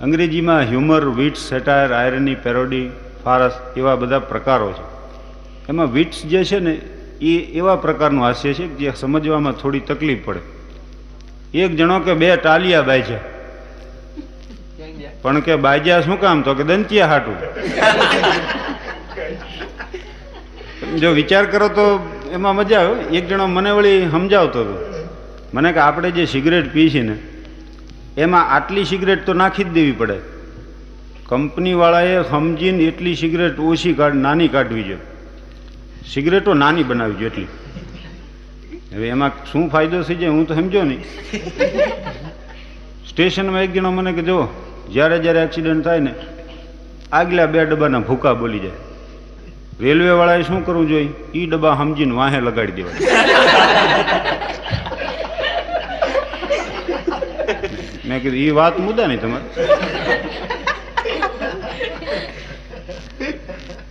અંગ્રેજીમાં humour, વિટ્સ, satire, irony, parody, ફારસ એવા બધા પ્રકારો છે. એમાં વિટ્સ જે છે ને એ એવા પ્રકારનું હાસ્ય છે જે સમજવામાં થોડી તકલીફ પડે. એક જણો કે બે ટાલિયા બાજ્યા, પણ કે બાજ્યા શું કામ? તો કે દંતિયા હાટું. જો વિચાર કરો તો એમાં મજા આવે. એક જણો મને વળી સમજાવતો હતો, મને કે આપણે જે સિગરેટ પી છે ને એમાં આટલી સિગરેટ તો નાખી જ દેવી પડે. કંપનીવાળાએ સમજીને એટલી સિગરેટ ઓછી નાની કાઢવી જોઈએ, સિગરેટો નાની બનાવી જોઈએ એટલી. હવે એમાં શું ફાયદો થઈ જાય હું તો સમજો નહીં. સ્ટેશનમાં એક જણો મને કે જો જ્યારે જ્યારે એક્સિડન્ટ થાય ને આગલા 2 ડબ્બાના ભૂકા બોલી જાય. રેલવેવાળાએ શું કરવું જોઈએ? એ ડબ્બા સમજીને વાહે લગાડી દેવાય. મેં કીધું એ વાત મુદ્દા નહીં તમારે.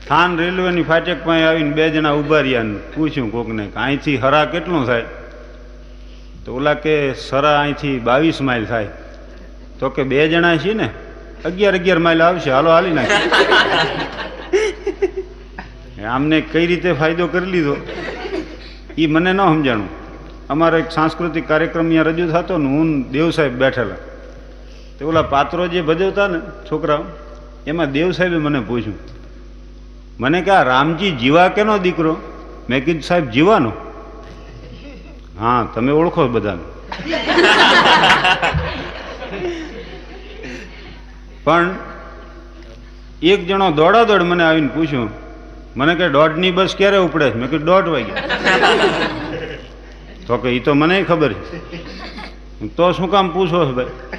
થાન રેલવેની ફાટક પાસે આવીને 2 જણા ઉભા રહ્યા, પૂછ્યું કોકને કે અહીંથી હરા કેટલું થાય? તો ઓલા કે સરા અહીંથી 22 માઇલ થાય. તો કે 2 જણા છીએ ને 11 માઇલ આવશે, હાલો હાલી નાખે. આમને કઈ રીતે ફાયદો કરી લીધો એ મને ન સમજાણું. અમારો એક સાંસ્કૃતિક કાર્યક્રમ અહીંયા રજૂ થતો ને હું દેવ સાહેબ બેઠેલા, તો ઓલા પાત્રો જે ભજવતા ને છોકરાઓ, એમાં દેવ સાહેબે મને પૂછ્યું, મને કે આ રામજી જીવા કેનો દીકરો? મેં કીધું સાહેબ જીવાનો. હા તમે ઓળખો બધાને. પણ એક જણો દોડાદોડ મને આવીને પૂછ્યું, મને કે 1:30ની બસ ક્યારે ઉપડે? મેં કીધું 1:30 વાગે. તો કે એ તો મને ખબર છે. તો શું કામ પૂછો છો ભાઈ?